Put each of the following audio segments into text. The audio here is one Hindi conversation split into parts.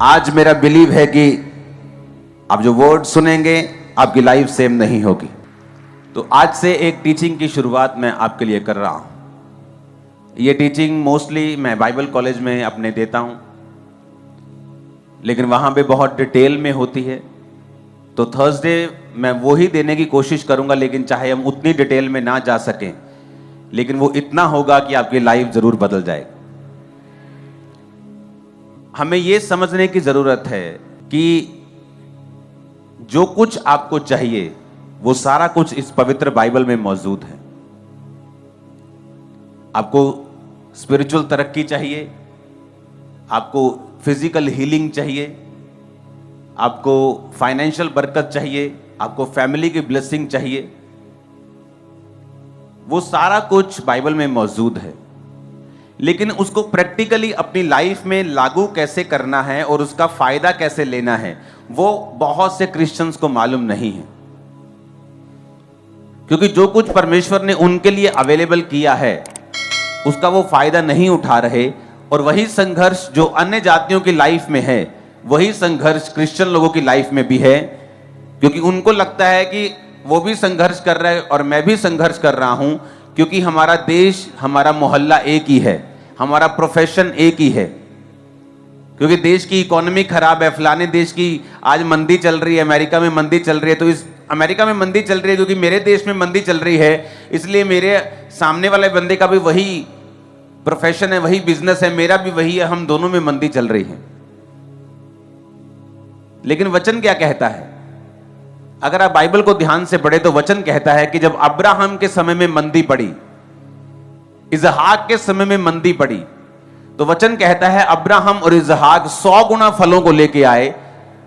आज मेरा बिलीव है कि आप जो वर्ड सुनेंगे आपकी लाइफ सेम नहीं होगी। तो आज से एक टीचिंग की शुरुआत मैं आपके लिए कर रहा हूं। ये टीचिंग मोस्टली मैं बाइबल कॉलेज में अपने देता हूं, लेकिन वहां पे बहुत डिटेल में होती है। तो थर्सडे मैं वो ही देने की कोशिश करूंगा, लेकिन चाहे हम उतनी डिटेल में ना जा सकें, लेकिन वो इतना होगा कि आपकी लाइफ जरूर बदल जाए। हमें ये समझने की जरूरत है कि जो कुछ आपको चाहिए वो सारा कुछ इस पवित्र बाइबल में मौजूद है। आपको स्पिरिचुअल तरक्की चाहिए, आपको फिजिकल हीलिंग चाहिए, आपको फाइनेंशियल बरकत चाहिए, आपको फैमिली की ब्लेसिंग चाहिए, वो सारा कुछ बाइबल में मौजूद है। लेकिन उसको प्रैक्टिकली अपनी लाइफ में लागू कैसे करना है और उसका फायदा कैसे लेना है, वो बहुत से क्रिश्चियंस को मालूम नहीं है। क्योंकि जो कुछ परमेश्वर ने उनके लिए अवेलेबल किया है उसका वो फायदा नहीं उठा रहे, और वही संघर्ष जो अन्य जातियों की लाइफ में है वही संघर्ष क्रिश्चियन लोगों की लाइफ में भी है। क्योंकि उनको लगता है कि वो भी संघर्ष कर रहा है और मैं भी संघर्ष कर रहा हूं, क्योंकि हमारा देश, हमारा मोहल्ला एक ही है, हमारा प्रोफेशन एक ही है। क्योंकि देश की इकोनॉमी खराब है, फलाने देश की आज मंदी चल रही है, अमेरिका में मंदी चल रही है, तो इस अमेरिका में मंदी चल रही है क्योंकि मेरे देश में मंदी चल रही है, इसलिए मेरे सामने वाले बंदे का भी वही प्रोफेशन है, वही बिजनेस है, मेरा भी वही है, हम दोनों में मंदी चल रही है। लेकिन वचन क्या कहता है? अगर आप बाइबल को ध्यान से पढ़े तो वचन कहता है कि जब अब्राहम के समय में मंदी पड़ी, इसहाक के समय में मंदी पड़ी, तो वचन कहता है अब्राहम और इसहाक 100 गुना फलों को लेके आए,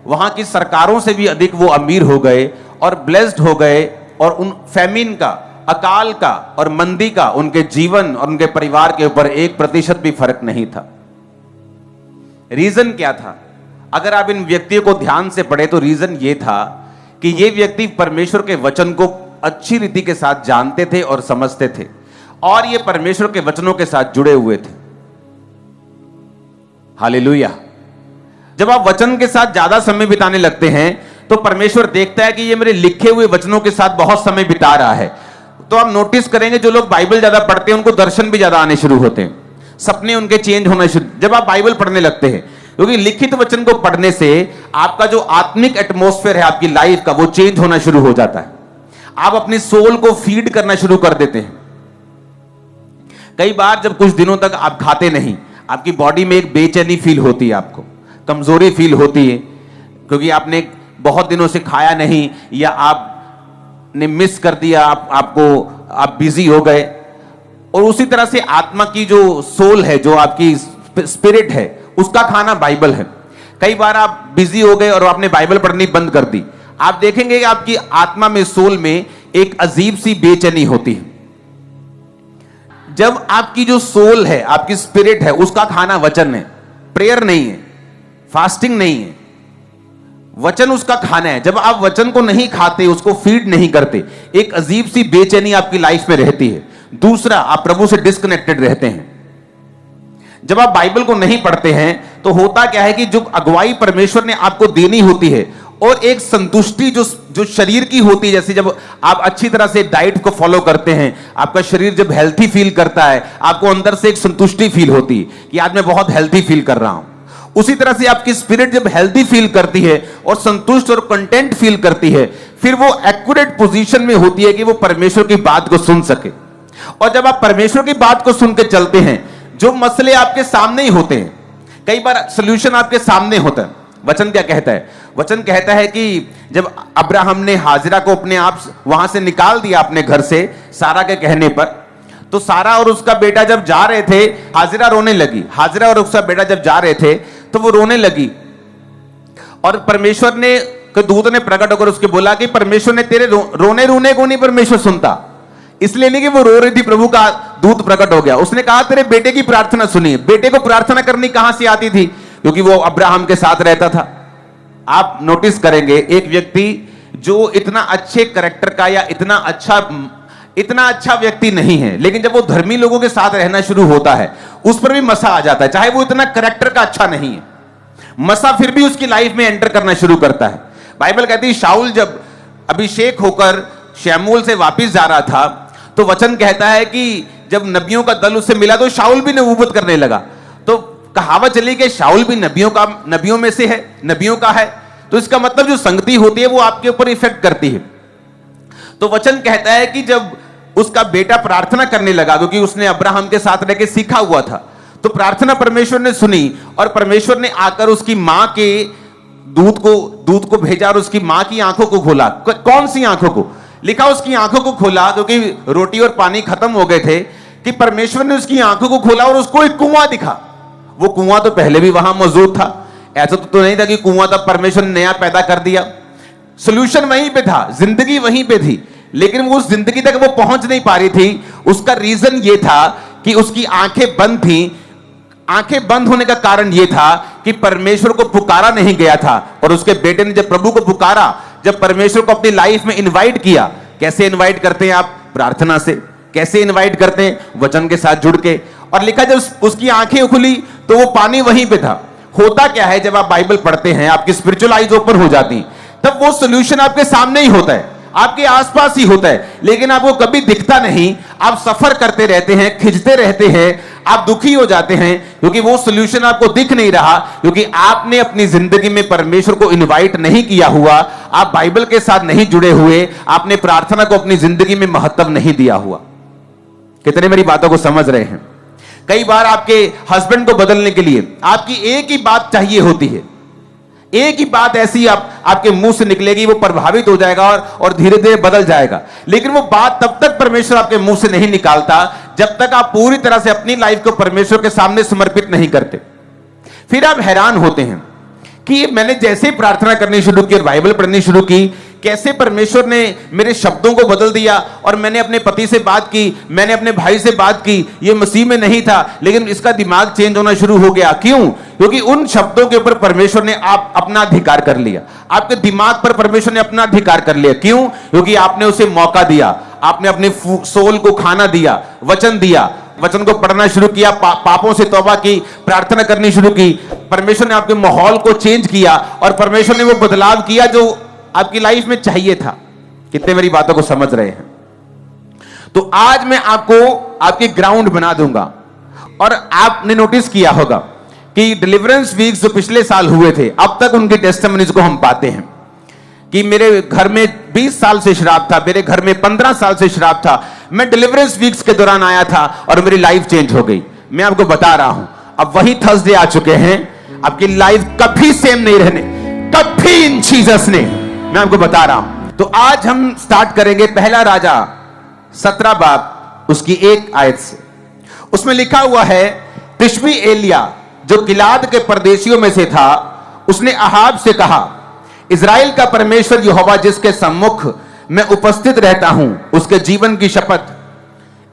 वहां की सरकारों से भी अधिक वो अमीर हो गए और ब्लेस्ड हो गए, और उन फैमिन का, अकाल का और मंदी का उनके जीवन और उनके परिवार के ऊपर 1% भी फर्क नहीं था। रीजन क्या था? अगर आप इन व्यक्तियों को ध्यान से पढ़े तो रीजन ये था कि ये व्यक्ति परमेश्वर के वचन को अच्छी रीति के साथ जानते थे और समझते थे, और ये परमेश्वर के वचनों के साथ जुड़े हुए थे। हालेलुया। जब आप वचन के साथ ज्यादा समय बिताने लगते हैं तो परमेश्वर देखता है कि ये मेरे लिखे हुए वचनों के साथ बहुत समय बिता रहा है। तो आप नोटिस करेंगे जो लोग बाइबल ज्यादा पढ़ते हैं उनको दर्शन भी ज्यादा आने शुरू होते हैं, सपने उनके चेंज होने शुरू जब आप बाइबल पढ़ने लगते हैं। क्योंकि लिखित वचन को पढ़ने से आपका जो आत्मिक एटमॉस्फेयर है आपकी लाइफ का, वो चेंज होना शुरू हो जाता है। आप अपनी सोल को फीड करना शुरू कर देते हैं। कई बार जब कुछ दिनों तक आप खाते नहीं, आपकी बॉडी में एक बेचैनी फील होती है, आपको कमजोरी फील होती है, क्योंकि आपने बहुत दिनों से खाया नहीं, या आपने मिस कर दिया, आप बिजी हो गए। और उसी तरह से आत्मा की जो सोल है, जो आपकी स्पिरिट है, उसका खाना बाइबल है। कई बार आप बिजी हो गए और आपने बाइबल पढ़नी बंद कर दी, आप देखेंगे कि आपकी आत्मा में, सोल में एक अजीब सी बेचैनी होती है। जब आपकी जो सोल है, आपकी स्पिरिट है, उसका खाना वचन है, प्रेयर नहीं है, फास्टिंग नहीं है, वचन उसका खाना है। जब आप वचन को नहीं खाते, उसको फीड नहीं करते, एक अजीब सी बेचैनी आपकी लाइफ में रहती है। दूसरा, आप प्रभु से डिस्कनेक्टेड रहते हैं। जब आप बाइबल को नहीं पढ़ते हैं तो होता क्या है कि जो अगुवाई परमेश्वर ने आपको देनी होती है, और एक संतुष्टि जो शरीर की होती है, जैसे जब आप अच्छी तरह से डाइट को फॉलो करते हैं, आपका शरीर जब हेल्थी फील करता है, आपको अंदर से एक संतुष्टि फील होती है कि आज मैं बहुत हेल्थी फील कर रहा हूं। उसी तरह से आपकी स्पिरिट जब हेल्थी फील करती है और संतुष्ट और कंटेंट फील करती है, फिर वो एक्यूरेट पोजीशन में होती है कि वो परमेश्वर की बात को सुन सके। और जब आप परमेश्वर की बात को सुन के चलते हैं, जो मसले आपके सामने ही होते हैं, कई बार सॉल्यूशन आपके सामने होता है। वचन क्या कहता है? वचन कहता है कि जब अब्राहम ने हाजिरा को अपने आप वहां से निकाल दिया अपने घर से, सारा के कहने पर, तो सारा और उसका बेटा जब जा रहे थे, हाजिरा रोने लगी। हाजिरा और उसका बेटा जब जा रहे थे तो वो रोने लगी, और परमेश्वर ने, दूत ने प्रकट होकर उसके बोला कि परमेश्वर ने तेरे रोने रोने को नहीं परमेश्वर सुनता। इसलिए नहीं कि वो रो रही थी, प्रभु का दूत प्रकट हो गया, उसने कहा तेरे बेटे की प्रार्थना सुनिए। बेटे को प्रार्थना करनी कहां से आती थी? क्योंकि वो अब्राहम के साथ रहता था। आप नोटिस करेंगे एक व्यक्ति जो इतना अच्छे कैरेक्टर का या इतना अच्छा व्यक्ति नहीं है, लेकिन जब वो धर्मी लोगों के साथ रहना शुरू होता है, उस पर भी मसा आ जाता है, चाहे वो इतना कैरेक्टर का अच्छा नहीं है। मसा फिर भी उसकी लाइफ में एंटर करना शुरू करता है। बाइबल कहती है शाऊल जब अभिषेक होकर शमूएल से वापस जा रहा था तो वचन कहता है कि जब नबियों का दल उससे मिला तो शाऊल भी नबूवत करने लगा। तो कहावत चली कि शाऊल भी नबियों में से है, नबियों का है। तो इसका मतलब जो संगति होती है वो आपके ऊपर इफेक्ट करती है। तो वचन कहता है कि जब उसका बेटा प्रार्थना करने लगा, क्योंकि उसने अब्राहम के साथ रह के सीखा हुआ था, तो प्रार्थना परमेश्वर ने सुनी और परमेश्वर ने आकर उसकी मां के दूध को भेजा और उसकी मां की आंखों को खोला। कौन सी आंखों को? लिखा उसकी आंखों को खोला, क्योंकि रोटी और पानी खत्म हो गए थे, कि परमेश्वर ने उसकी आंखों को खोला और उसको एक कुआं दिखा। वो कुआं तो पहले भी वहां मौजूद था, ऐसा तो नहीं था कि कुआं तब परमेश्वर ने नया पैदा कर दिया। सोल्यूशन वहीं पे था, जिंदगी वहीं पे थी, लेकिन वो उस जिंदगी तक वो पहुंच नहीं पा रही थी। उसका रीजन ये था कि उसकी आंखें बंद थी। आंखें बंद होने का कारण यह था कि परमेश्वर को पुकारा नहीं गया था। और उसके बेटे ने जब प्रभु को पुकारा, जब परमेश्वर को अपनी लाइफ में इनवाइट किया, कैसे इनवाइट करते हैं आप? प्रार्थना से। कैसे इनवाइट करते हैं? वचन के साथ जुड़ के। और लिखा जब उसकी आंखें खुली तो वो पानी वहीं पे था। होता क्या है, जब आप बाइबल पढ़ते हैं आपकी स्पिरिचुअल आईज ओपन हो जाती, तब वो सोल्यूशन आपके सामने ही होता है, आपके आसपास ही होता है, लेकिन आपको कभी दिखता नहीं। आप सफर करते रहते हैं, खिंचते रहते हैं, आप दुखी हो जाते हैं, क्योंकि वो सोल्यूशन आपको दिख नहीं रहा, क्योंकि आपने अपनी जिंदगी में परमेश्वर को इनवाइट नहीं किया हुआ, आप बाइबल के साथ नहीं जुड़े हुए, आपने प्रार्थना को अपनी जिंदगी में महत्व नहीं दिया हुआ। कितने मेरी बातों को समझ रहे हैं? कई बार आपके हस्बैंड को बदलने के लिए आपकी एक ही बात चाहिए होती है, एक ही बात ऐसी आपके मुंह से निकलेगी, वो प्रभावित हो जाएगा और धीरे धीरे बदल जाएगा। लेकिन वो बात तब तक परमेश्वर आपके मुंह से नहीं निकालता जब तक आप पूरी तरह से अपनी लाइफ को परमेश्वर के सामने समर्पित नहीं करते। फिर आप हैरान होते हैं कि मैंने जैसे प्रार्थना करनी शुरू की और बाइबल पढ़नी शुरू की, कैसे परमेश्वर ने मेरे शब्दों को बदल दिया। और मैंने अपने पति से बात की, मैंने अपने भाई से बात की, ये मसीह में नहीं था, लेकिन इसका दिमाग चेंज होना शुरू हो गया। क्यों? क्योंकि उन शब्दों के ऊपर परमेश्वर ने अपना अधिकार कर लिया। आपके दिमाग पर परमेश्वर ने अपना अधिकार कर लिया। क्यों? क्योंकि आपने उसे मौका दिया, आपने अपने सोल को खाना दिया, वचन दिया, वचन को पढ़ना शुरू किया, पापों से तौबा की, प्रार्थना करनी शुरू की। परमेश्वर ने आपके माहौल को चेंज किया और परमेश्वर ने वो बदलाव किया जो आपकी लाइफ में चाहिए था। कितने मेरी बातों को समझ रहे हैं? तो आज मैं आपको आपकी ग्राउंड बना दूंगा। और आपने नोटिस किया होगा कि डिलीवरेंस वीक्स जो पिछले साल हुए थे, अब तक उनकी टेस्टिमनीज को हम पाते हैं कि मेरे घर में 20 साल से शराब था, मेरे घर में 15 साल से शराब था, मैं डिलीवरेंस वीक्स के दौरान आया था और मेरी लाइफ चेंज हो गई। मैं आपको बता रहा हूं, अब वही थर्सडे आ चुके हैं, आपकी लाइफ कभी सेम नहीं रहने, कभी इन जीसस ने, मैं आपको बता रहा हूं। तो आज हम स्टार्ट करेंगे पहला राजा 17 बाब उसकी 1 आयत से। उसमें लिखा हुआ है, तिशबी एलिया जो गिलाद के परदेशियों में से था, उसने अहाब से कहा, इज़राइल का परमेश्वर यहोवा जिसके सम्मुख मैं उपस्थित रहता हूं, उसके जीवन की शपथ,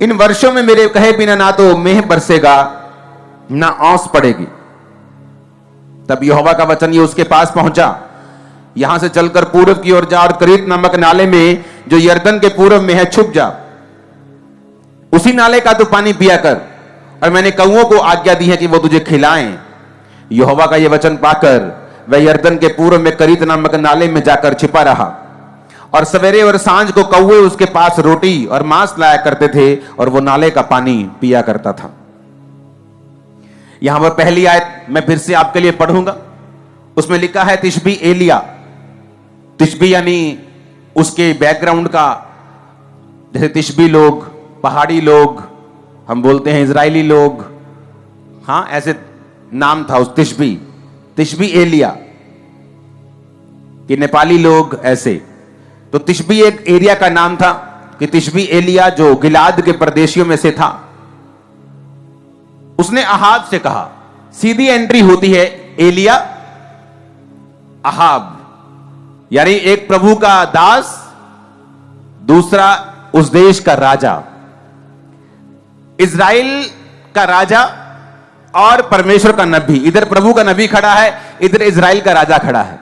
इन वर्षों में मेरे कहे बिना ना तो मेह बरसेगा ना औस पड़ेगी। तब यहोवा का वचन ये उसके पास पहुंचा, यहां से चलकर पूर्व की ओर जा और करीत नामक नाले में जो यरदन के पूर्व में है छुप जा, उसी नाले का तू पानी पिया कर, और मैंने कौओं को आज्ञा दी है कि वो तुझे खिलाएं। यहोवा का यह वचन पाकर वह यरदन के पूर्व में करीत नामक नाले में जाकर छिपा रहा, और सवेरे और सांझ को कौवे उसके पास रोटी और मांस लाया करते थे, और वो नाले का पानी पिया करता था। यहां पर पहली आयत मैं फिर से आपके लिए पढ़ूंगा। उसमें लिखा है तिशबी एलिया। तिशबी यानी उसके बैकग्राउंड का, जैसे तिशबी लोग, पहाड़ी लोग, हम बोलते हैं इजरायली लोग, हां ऐसे नाम था उस तिशबी एलिया कि नेपाली लोग ऐसे। तो तिशबी एक एरिया का नाम था कि तिशबी एलिया जो गिलाद के प्रदेशियों में से था, उसने अहाब से कहा। सीधी एंट्री होती है एलिया अहाब, यानी एक प्रभु का दास, दूसरा उस देश का राजा, इजराइल का राजा और परमेश्वर का नबी। इधर प्रभु का नबी खड़ा है, इधर इजराइल का राजा खड़ा है।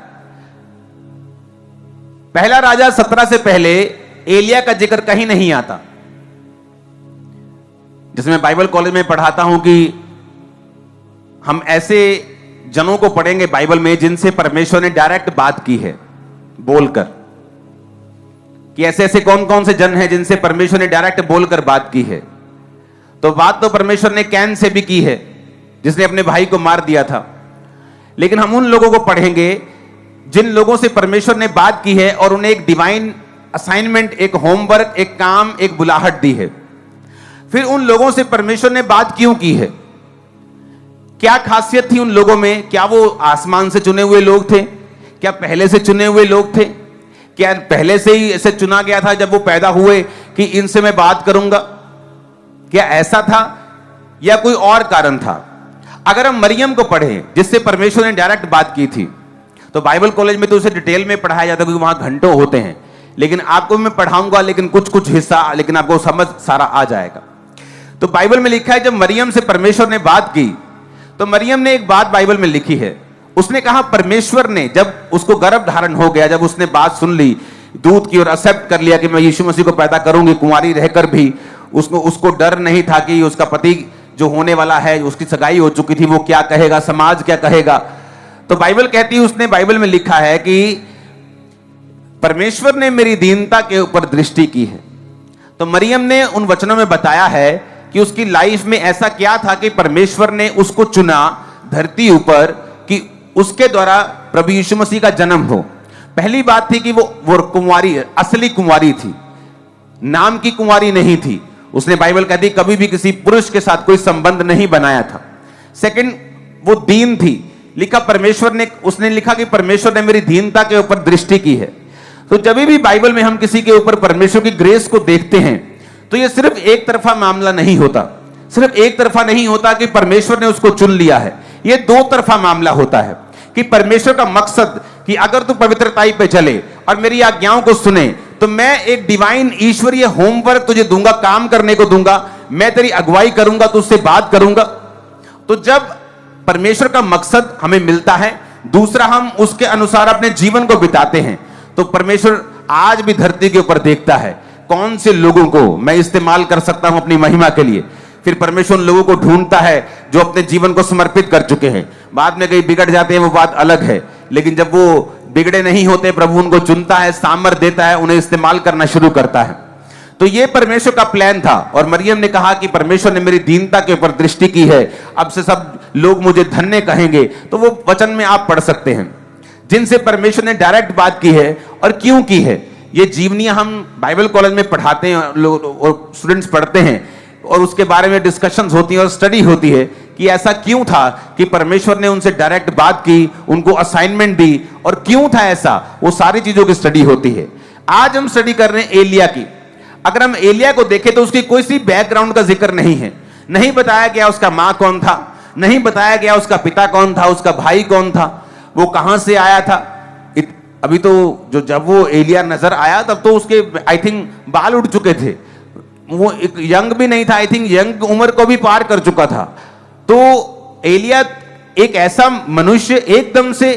पहला राजा 17 से पहले एलिया का जिक्र कहीं नहीं आता। जिसमें बाइबल कॉलेज में पढ़ाता हूं कि हम ऐसे जनों को पढ़ेंगे बाइबल में जिनसे परमेश्वर ने डायरेक्ट बात की है, बोलकर, कि ऐसे ऐसे कौन कौन से जन हैं जिनसे परमेश्वर ने डायरेक्ट बोलकर बात की है। तो बात तो परमेश्वर ने कैन से भी की है, जिसने अपने भाई को मार दिया था। लेकिन हम उन लोगों को पढ़ेंगे जिन लोगों से परमेश्वर ने बात की है और उन्हें एक डिवाइन असाइनमेंट, एक होमवर्क, एक काम, एक बुलाहट दी है। फिर उन लोगों से परमेश्वर ने बात क्यों की है, क्या खासियत थी उन लोगों में? क्या वो आसमान से चुने हुए लोग थे? क्या पहले से चुने हुए लोग थे? क्या पहले से ही ऐसे चुना गया था जब वो पैदा हुए कि इनसे मैं बात करूंगा? क्या ऐसा था या कोई और कारण था? अगर हम मरियम को पढ़ें जिससे परमेश्वर ने डायरेक्ट बात की थी, तो बाइबल कॉलेज में तो उसे डिटेल में पढ़ाया जाता है क्योंकि वहां घंटों होते हैं, लेकिन आपको मैं पढ़ाऊंगा लेकिन कुछ कुछ हिस्सा, लेकिन आपको समझ सारा आ जाएगा। तो बाइबल में लिखा है जब मरियम से परमेश्वर ने बात की तो मरियम ने एक बात बाइबल में लिखी है। उसने कहा परमेश्वर ने जब उसको गर्भ धारण हो गया, जब उसने बात सुन ली, दूत की और एक्सेप्ट कर लिया कि मैं यीशु मसीह को पैदा करूंगी, कुंवारी रहकर भी उसको डर नहीं था कि उसका पति जो होने वाला है, उसकी सगाई हो चुकी थी, वो क्या कहेगा, समाज क्या कहेगा। तो बाइबल कहती है, उसने बाइबल में लिखा है कि परमेश्वर ने मेरी दीनता के ऊपर दृष्टि की है। तो मरियम ने उन वचनों में बताया है कि उसकी लाइफ में ऐसा क्या था कि परमेश्वर ने उसको चुना धरती ऊपर कि उसके द्वारा प्रभु यीशु मसीह का जन्म हो। पहली बात थी कि वो कुंवारी, असली कुंवारी थी, नाम की कुंवारी नहीं थी। उसने बाइबल कहती कभी भी किसी पुरुष के साथ कोई संबंध नहीं बनाया था। सेकंड, वो दीन थी। लिखा परमेश्वर ने, उसने लिखा कि परमेश्वर ने मेरी दीनता के ऊपर दृष्टि की है। तो जब भी बाइबल में हम किसी के ऊपर परमेश्वर की ग्रेस को देखते हैं तो ये सिर्फ एक तरफा मामला नहीं होता, सिर्फ एक तरफा नहीं होता कि परमेश्वर ने उसको चुन लिया है। ये दो तरफा मामला होता है कि परमेश्वर का मकसद कि अगर तू पवित्रताई पे चले और मेरी आज्ञाओं को सुने तो मैं एक डिवाइन ईश्वरीय होमवर्क तुझे दूंगा, काम करने को दूंगा, मैं तेरी अगुवाई करूंगा, तुझसे बात करूंगा। तो जब परमेश्वर का मकसद हमें मिलता है, दूसरा हम उसके अनुसार अपने जीवन को बिताते हैं, तो परमेश्वर आज भी धरती के ऊपर देखता है कौन से लोगों को मैं इस्तेमाल कर सकता हूं अपनी महिमा के लिए। फिर परमेश्वर लोगों को ढूंढता है जो अपने जीवन को समर्पित कर चुके हैं। बाद में कहीं बिगड़ जाते हैं, वो बात अलग है, लेकिन जब वो बिगड़े नहीं होते, प्रभु उनको चुनता है, सामर्थ देता है, उन्हें इस्तेमाल करना शुरू करता है। तो ये परमेश्वर का प्लान था। और मरियम ने कहा कि परमेश्वर ने मेरी दीनता के ऊपर दृष्टि की है, अब से सब लोग मुझे धन्य कहेंगे। तो वो वचन में आप पढ़ सकते हैं जिनसे परमेश्वर ने डायरेक्ट बात की है और क्यों की है। ये जीवनियां हम बाइबल कॉलेज में पढ़ाते हैं, लोग और स्टूडेंट्स पढ़ते हैं और उसके बारे में डिस्कशंस होती है और स्टडी होती है कि ऐसा क्यों था कि परमेश्वर ने उनसे डायरेक्ट बात की, उनको असाइनमेंट दी, और क्यों था ऐसा, वो सारी चीजों की स्टडी होती है। आज हम स्टडी कर रहे हैं एलिया की। अगर हम एलिया को देखें तो उसकी कोई सी बैकग्राउंड का जिक्र नहीं है, नहीं बताया गया उसका मां कौन था, नहीं बताया गया उसका पिता कौन था, उसका भाई कौन था, वो कहां से आया था। अभी तो जब वो एलिया नजर आया तब तो उसके आई थिंक बाल उड़ चुके थे, वो एक यंग भी नहीं था, आई थिंक यंग उम्र को भी पार कर चुका था। तो एलिया एक ऐसा मनुष्य एकदम से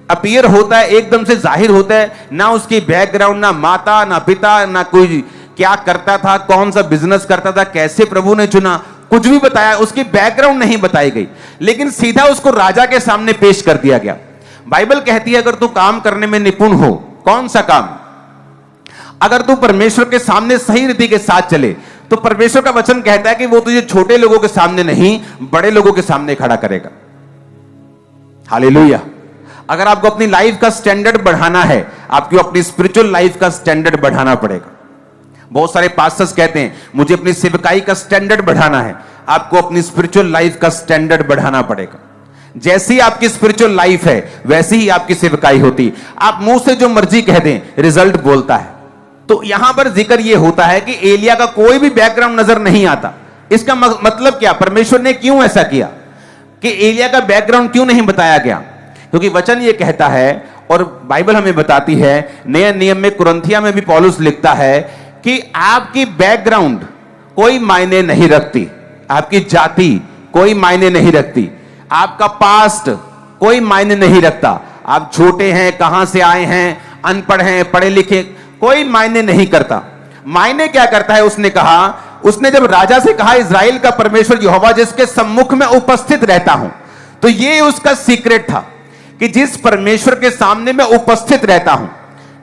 अपीयर होता है, एकदम से जाहिर होता है, ना उसकी बैकग्राउंड, ना माता, ना पिता, ना कोई क्या करता था, कौन सा बिजनेस करता था, कैसे प्रभु ने चुना, कुछ भी बताया, उसकी बैकग्राउंड नहीं बताई गई, लेकिन सीधा उसको राजा के सामने पेश कर दिया गया। बाइबल कहती है अगर तू काम करने में निपुण हो, कौन सा काम, अगर तू परमेश्वर के सामने सही रीति के साथ चले, तो परमेश्वर का वचन कहता है कि वो तुझे छोटे लोगों के सामने नहीं, बड़े लोगों के सामने खड़ा करेगा। हालेलुया। अगर आपको अपनी लाइफ का स्टैंडर्ड बढ़ाना है, आपको अपनी स्पिरिचुअल लाइफ का स्टैंडर्ड बढ़ाना पड़ेगा। बहुत सारे पास्टर्स कहते हैं मुझे अपनी सेवकाई का स्टैंडर्ड बढ़ाना है, आपको अपनी स्पिरिचुअल लाइफ का स्टैंडर्ड बढ़ाना पड़ेगा। जैसी आपकी स्पिरिचुअल लाइफ है वैसी ही आपकी सेवकाई होती। आप मुंह से जो मर्जी कह दें, रिजल्ट बोलता है। तो यहां पर जिक्र यह होता है कि एलिया का कोई भी बैकग्राउंड नजर नहीं आता। इसका मतलब क्या, परमेश्वर ने क्यों ऐसा किया कि एलिया का बैकग्राउंड क्यों नहीं बताया गया? क्योंकि वचन ये कहता है और बाइबल हमें बताती है, नए नियम में कुरिन्थिया में भी पौलुस लिखता है कि आपकी बैकग्राउंड कोई मायने नहीं रखती, आपकी जाति कोई मायने नहीं रखती, आपका पास्ट कोई मायने नहीं रखता, आप छोटे हैं, कहां से आए हैं, अनपढ़ हैं, पढ़े लिखे, कोई मायने नहीं करता। मायने क्या करता है? उसने कहा, उसने जब राजा से कहा इजराइल का परमेश्वर यहोवा जिसके सम्मुख में उपस्थित रहता हूं, तो ये उसका सीक्रेट था कि जिस परमेश्वर के सामने मैं उपस्थित रहता हूं।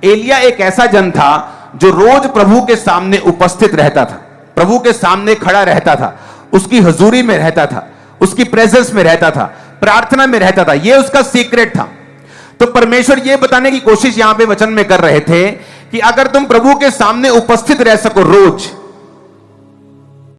एलिया एक ऐसा जन था जो रोज प्रभु के सामने उपस्थित रहता था, प्रभु के सामने खड़ा रहता था, उसकी हजूरी में रहता था, उसकी प्रेजेंस में रहता था, प्रार्थना में रहता था। यह उसका सीक्रेट था। तो परमेश्वर यह बताने की कोशिश यहां पे वचन में कर रहे थे कि अगर तुम प्रभु के सामने उपस्थित रह सको रोज,